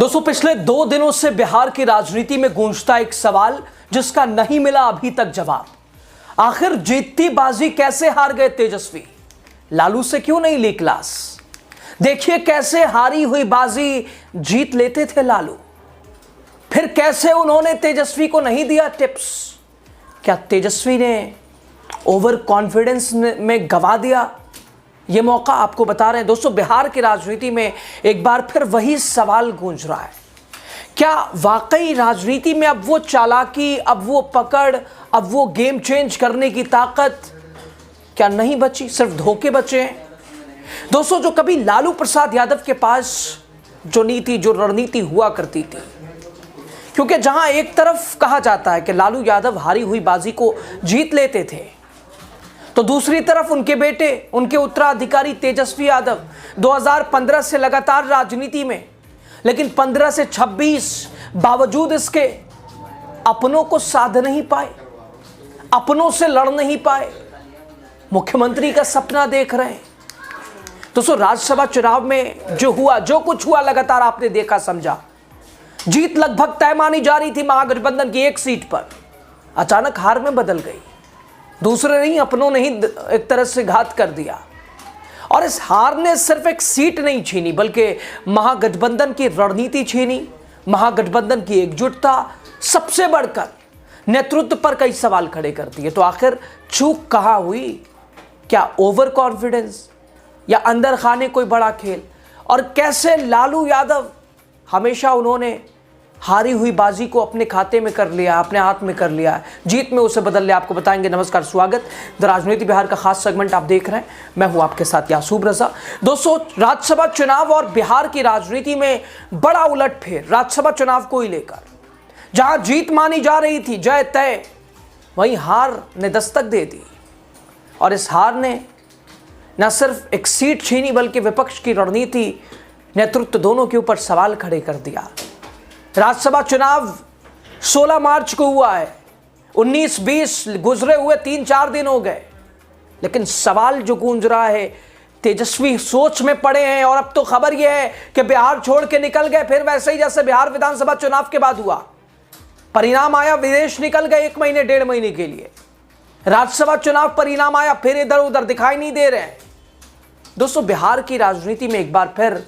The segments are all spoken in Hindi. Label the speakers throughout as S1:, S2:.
S1: दोस्तों, पिछले 2 दिनों से बिहार की राजनीति में गूंजता एक सवाल जिसका नहीं मिला अभी तक जवाब। आखिर जीतती बाजी कैसे हार गए तेजस्वी? लालू से क्यों नहीं ली क्लास? देखिए कैसे हारी हुई बाजी जीत लेते थे लालू। फिर कैसे उन्होंने तेजस्वी को नहीं दिया टिप्स। क्या तेजस्वी ने ओवर कॉन्फिडेंस में गवा दिया ये मौका? आपको बता रहे हैं दोस्तों, बिहार की राजनीति में एक बार फिर वही सवाल गूंज रहा है। क्या वाकई राजनीति में अब वो चालाकी, अब वो पकड़, अब वो गेम चेंज करने की ताकत क्या नहीं बची? सिर्फ धोखे बचे हैं दोस्तों। जो कभी लालू प्रसाद यादव के पास जो नीति, जो रणनीति हुआ करती थी, क्योंकि जहां एक तरफ कहा जाता है कि लालू यादव हारी हुई बाजी को जीत लेते थे, तो दूसरी तरफ उनके बेटे, उनके उत्तराधिकारी तेजस्वी यादव 2015 से लगातार राजनीति में, लेकिन 15 से 26 बावजूद इसके अपनों को साध नहीं पाए, अपनों से लड़ नहीं पाए, मुख्यमंत्री का सपना देख रहे हैं। दोस्तों, राज्यसभा चुनाव में जो हुआ, जो कुछ हुआ, लगातार आपने देखा, समझा। जीत लगभग तय मानी जा रही थी महागठबंधन की एक सीट पर, अचानक हार में बदल गई। दूसरे नहीं, अपनों ने ही एक तरह से घात कर दिया। और इस हार ने सिर्फ एक सीट नहीं छीनी, बल्कि महागठबंधन की रणनीति छीनी, महागठबंधन की एकजुटता, सबसे बढ़कर नेतृत्व पर कई सवाल खड़े कर दिए। तो आखिर चूक कहां हुई? क्या ओवर कॉन्फिडेंस या अंदर खाने कोई बड़ा खेल? और कैसे लालू यादव हमेशा उन्होंने हारी हुई बाजी को अपने खाते में कर लिया, अपने हाथ में कर लिया, जीत में उसे बदल लिया, आपको बताएंगे। नमस्कार, स्वागत। द राजनीति बिहार का खास सेगमेंट आप देख रहे हैं, मैं हूं आपके साथ यासूब रजा। दोस्तों, राज्यसभा चुनाव और बिहार की राजनीति में बड़ा उलटफेर राज्यसभा चुनाव को ही लेकर। जहां जीत मानी जा रही थी, जय तय, वहीं हार ने दस्तक दे दी। और इस हार ने न सिर्फ एक सीट छीनी, बल्कि विपक्ष की रणनीति, नेतृत्व, दोनों के ऊपर सवाल खड़े कर दिया। राज्यसभा चुनाव 16 मार्च को हुआ है, 19-20 गुजरे हुए 3-4 दिन हो गए, लेकिन सवाल जो गूंज रहा है, तेजस्वी सोच में पड़े हैं। और अब तो खबर यह है कि बिहार छोड़ के निकल गए, फिर वैसे ही जैसे बिहार विधानसभा चुनाव के बाद हुआ। परिणाम आया, विदेश निकल गए 1 महीने 1.5 महीने के लिए। राज्यसभा चुनाव परिणाम आया, फिर इधर उधर दिखाई नहीं दे रहे हैं। दोस्तों, बिहार की राजनीति में एक बार फिर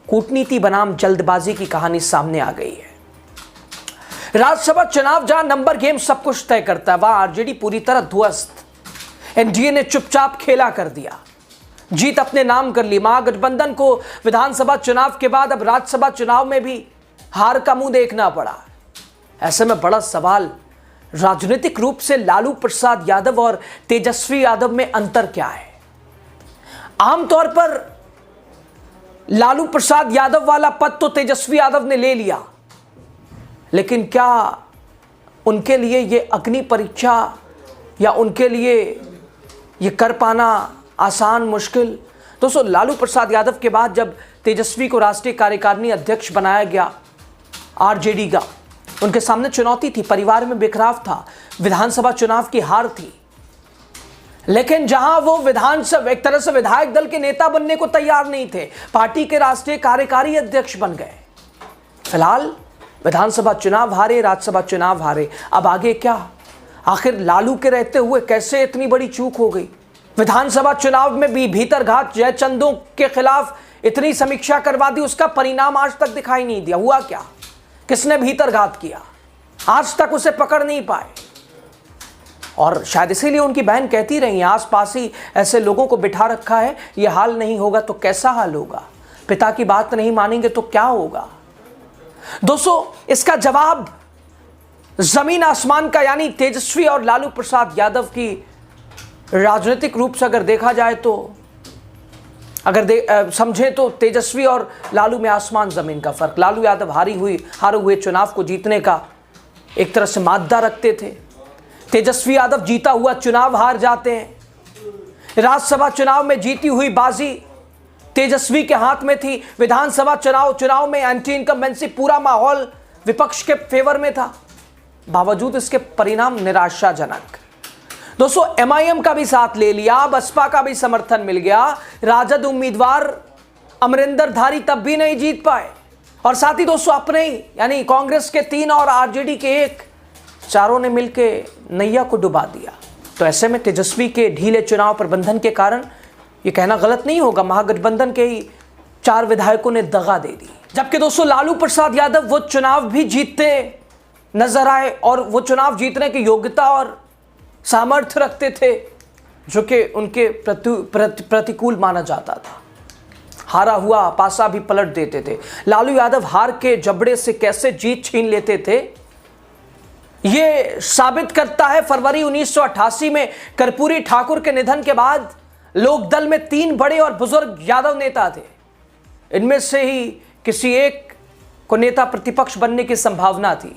S1: कूटनीति बनाम जल्दबाजी की कहानी सामने आ गई है। राज्यसभा चुनाव जहां नंबर गेम सब कुछ तय करता है, वहां आरजेडी पूरी तरह ध्वस्त। एनडीए ने चुपचाप खेला कर दिया, जीत अपने नाम कर ली। महागठबंधन को विधानसभा चुनाव के बाद अब राज्यसभा चुनाव में भी हार का मुंह देखना पड़ा। ऐसे में बड़ा सवाल, राजनीतिक रूप से लालू प्रसाद यादव और तेजस्वी यादव में अंतर क्या है? आमतौर पर लालू प्रसाद यादव वाला पद तो तेजस्वी यादव ने ले लिया, लेकिन क्या उनके लिए ये अग्नि परीक्षा, या उनके लिए ये कर पाना आसान, मुश्किल? दोस्तों, लालू प्रसाद यादव के बाद जब तेजस्वी को राष्ट्रीय कार्यकारिणी अध्यक्ष बनाया गया आरजेडी का, उनके सामने चुनौती थी, परिवार में बिखराव था, विधानसभा चुनाव की हार थी। लेकिन जहां वो विधानसभा, एक तरह से विधायक दल के नेता बनने को तैयार नहीं थे, पार्टी के राष्ट्रीय कार्यकारी अध्यक्ष बन गए। फिलहाल विधानसभा चुनाव हारे, राज्यसभा चुनाव हारे, अब आगे क्या? आखिर लालू के रहते हुए कैसे इतनी बड़ी चूक हो गई? विधानसभा चुनाव में भी भीतरघात जयचंदों के खिलाफ इतनी समीक्षा करवा दी, उसका परिणाम आज तक दिखाई नहीं दिया। हुआ क्या? किसने भीतरघात किया? आज तक उसे पकड़ नहीं पाए। और शायद इसीलिए उनकी बहन कहती रही, आसपास ही ऐसे लोगों को बिठा रखा है, ये हाल नहीं होगा तो कैसा हाल होगा? पिता की बात नहीं मानेंगे तो क्या होगा? दोस्तों, इसका जवाब जमीन आसमान का, यानी तेजस्वी और लालू प्रसाद यादव की राजनीतिक रूप से अगर देखा जाए तो, अगर समझें तो तेजस्वी और लालू में आसमान जमीन का फर्क। लालू यादव हारे हुए चुनाव को जीतने का एक तरह से मादा रखते थे, तेजस्वी यादव जीता हुआ चुनाव हार जाते हैं। राज्यसभा चुनाव में जीती हुई बाजी तेजस्वी के हाथ में थी। विधानसभा चुनाव में एंटी इनकम्बेंसी, पूरा माहौल विपक्ष के फेवर में था, बावजूद इसके परिणाम निराशाजनक। दोस्तों, एमआईएम का भी साथ ले लिया, बसपा का भी समर्थन मिल गया, राजद उम्मीदवार अमरिंदर धारी तब भी नहीं जीत पाए। और साथ ही दोस्तों अपने ही यानी कांग्रेस के 3 और आरजेडी के 1, चारों ने मिलकर नैया को डुबा दिया। तो ऐसे में तेजस्वी के ढीले चुनाव प्रबंधन के कारण ये कहना गलत नहीं होगा, महागठबंधन के ही 4 विधायकों ने दगा दे दी। जबकि दोस्तों लालू प्रसाद यादव वो चुनाव भी जीतते नजर आए और वो चुनाव जीतने की योग्यता और सामर्थ्य रखते थे जो कि उनके प्रतिकूल माना जाता था। हारा हुआ पासा भी पलट देते थे। लालू यादव हार के जबड़े से कैसे जीत छीन लेते थे, यह साबित करता है फरवरी 1988 में कर्पूरी ठाकुर के निधन के बाद लोकदल में 3 बड़े और बुजुर्ग यादव नेता थे। इनमें से ही किसी एक को नेता प्रतिपक्ष बनने की संभावना थी।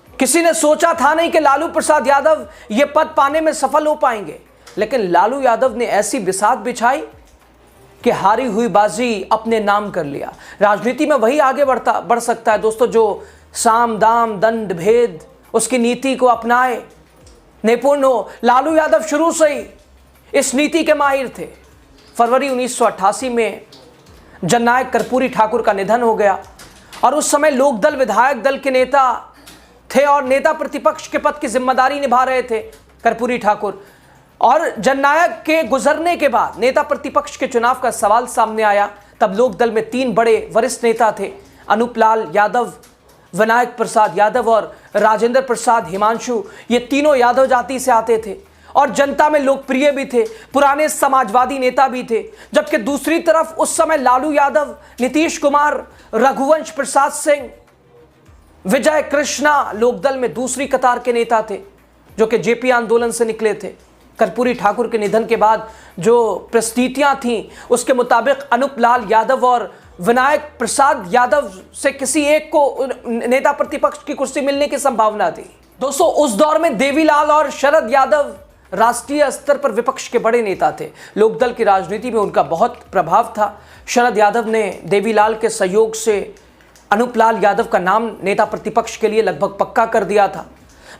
S1: किसी ने सोचा था नहीं कि लालू प्रसाद यादव यह पद पाने में सफल हो पाएंगे, लेकिन लालू यादव ने ऐसी बिसात बिछाई कि हारी हुई बाजी अपने नाम कर लिया। राजनीति में वही आगे बढ़ सकता है दोस्तों जो साम दाम दंड भेद उसकी नीति को अपनाए, निपुण हो। लालू यादव शुरू से ही इस नीति के माहिर थे। फरवरी 1988 में जननायक कर्पूरी ठाकुर का निधन हो गया और उस समय लोकदल विधायक दल के नेता थे और नेता प्रतिपक्ष के पद की जिम्मेदारी निभा रहे थे कर्पूरी ठाकुर। और जननायक के गुजरने के बाद नेता प्रतिपक्ष के चुनाव का सवाल सामने आया। तब लोकदल में 3 बड़े वरिष्ठ नेता थे, अनूप लाल यादव, विनायक प्रसाद यादव और राजेंद्र प्रसाद हिमांशु। ये तीनों यादव जाति से आते थे और जनता में लोकप्रिय भी थे, पुराने समाजवादी नेता भी थे। जबकि दूसरी तरफ उस समय लालू यादव, नीतीश कुमार, रघुवंश प्रसाद सिंह, विजय कृष्णा लोकदल में दूसरी कतार के नेता थे जो कि जेपी आंदोलन से निकले थे। कर्पूरी ठाकुर के निधन के बाद जो परिस्थितियां थीं उसके मुताबिक अनूप लाल यादव और विनायक प्रसाद यादव से किसी एक को नेता प्रतिपक्ष की कुर्सी मिलने की संभावना थी। दोस्तों उस दौर में देवीलाल और शरद यादव राष्ट्रीय स्तर पर विपक्ष के बड़े नेता थे। लोकदल की राजनीति में उनका बहुत प्रभाव था। शरद यादव ने देवीलाल के सहयोग से अनूप लाल यादव का नाम नेता प्रतिपक्ष के लिए लगभग पक्का कर दिया था,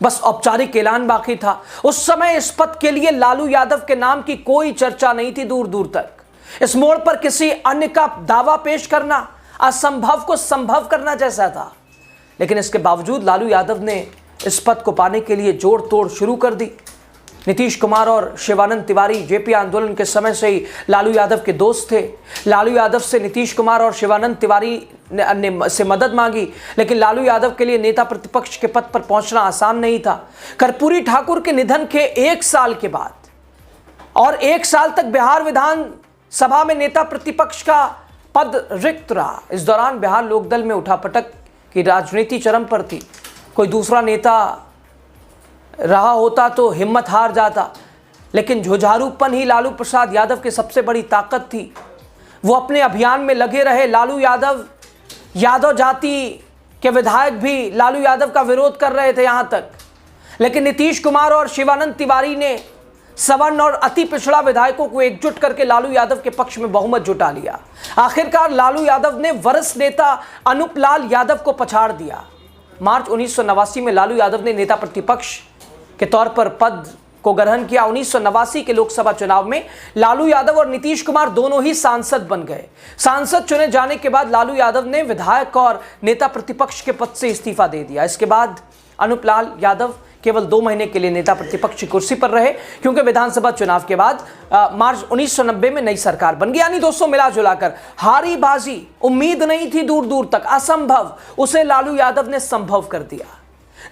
S1: बस औपचारिक ऐलान बाकी था। उस समय इस पद के लिए लालू यादव के नाम की कोई चर्चा नहीं थी दूर दूर तक। इस मोड़ पर किसी अन्य का दावा पेश करना असंभव को संभव करना जैसा था। लेकिन इसके बावजूद लालू यादव ने इस पद को पाने के लिए जोड़ तोड़ शुरू कर दी। नीतीश कुमार और शिवानंद तिवारी जेपी आंदोलन के समय से ही लालू यादव के दोस्त थे। लालू यादव से नीतीश कुमार और शिवानंद तिवारी ने से मदद मांगी, लेकिन लालू यादव के लिए नेता प्रतिपक्ष के पद पर पहुंचना आसान नहीं था। कर्पूरी ठाकुर के निधन के 1 साल के बाद और 1 साल तक बिहार विधान सभा में नेता प्रतिपक्ष का पद रिक्त रहा। इस दौरान बिहार लोकदल में उठापटक की राजनीति चरम पर थी। कोई दूसरा नेता रहा होता तो हिम्मत हार जाता, लेकिन झुझारूपन ही लालू प्रसाद यादव की सबसे बड़ी ताकत थी। वो अपने अभियान में लगे रहे। लालू यादव जाति के विधायक भी लालू यादव का विरोध कर रहे थे यहां तक, लेकिन नीतीश कुमार और शिवानंद तिवारी ने सवर्ण और अति पिछड़ा विधायकों को एकजुट करके लालू यादव के पक्ष में बहुमत जुटा लिया। आखिरकार लालू यादव ने वरिष्ठ नेता अनूप लाल यादव को पछाड़ दिया। मार्च 1989 में लालू यादव ने नेता प्रतिपक्ष के तौर पर पद को ग्रहण किया। 1989 के लोकसभा चुनाव में लालू यादव और नीतीश कुमार दोनों ही सांसद बन गए। सांसद चुने जाने के बाद लालू यादव ने विधायक और नेता प्रतिपक्ष के पद से इस्तीफा दे दिया। इसके बाद अनूप लाल यादव केवल 2 महीने के लिए नेता प्रतिपक्ष की कुर्सी पर रहे, क्योंकि विधानसभा चुनाव के बाद मार्च 1990 में नई सरकार बन गई। यानी दोस्तों मिला जुलाकर हारी बाजी उम्मीद नहीं थी दूर दूर तक, असंभव, उसे लालू यादव ने संभव कर दिया।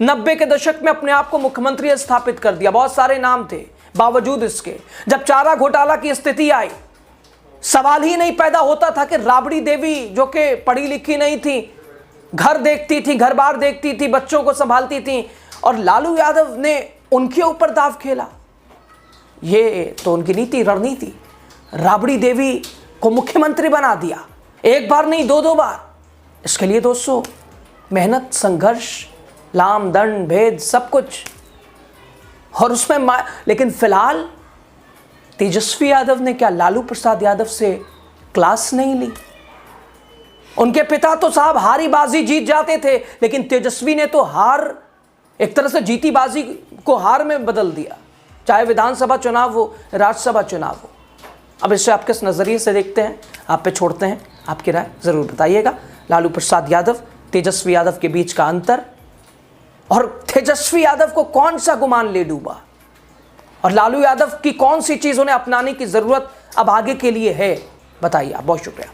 S1: 90 के दशक में अपने आप को मुख्यमंत्री स्थापित कर दिया। बहुत सारे नाम थे, बावजूद इसके जब चारा घोटाला की स्थिति आई, सवाल ही नहीं पैदा होता था कि राबड़ी देवी जो कि पढ़ी लिखी नहीं थी, घर देखती थी, घर बार देखती थी, बच्चों को संभालती थी, और लालू यादव ने उनके ऊपर दाव खेला। ये तो उनकी नीति रणनीति, राबड़ी देवी को मुख्यमंत्री बना दिया, एक बार नहीं 2-2 बार। इसके लिए दोस्तों मेहनत, संघर्ष, लाम दंड भेद सब कुछ, और उसमें लेकिन फिलहाल तेजस्वी यादव ने क्या लालू प्रसाद यादव से क्लास नहीं ली? उनके पिता तो साहब हारी बाजी जीत जाते थे, लेकिन तेजस्वी ने तो हार, एक तरह से जीती बाजी को हार में बदल दिया, चाहे विधानसभा चुनाव हो, राज्यसभा चुनाव हो। अब इसे आप किस नज़रिए से देखते हैं, आप पे छोड़ते हैं, आपकी राय ज़रूर बताइएगा। लालू प्रसाद यादव, तेजस्वी यादव के बीच का अंतर, और तेजस्वी यादव को कौन सा गुमान ले डूबा, और लालू यादव की कौन सी चीज उन्हें अपनाने की जरूरत अब आगे के लिए है, बताइए आप। बहुत शुक्रिया।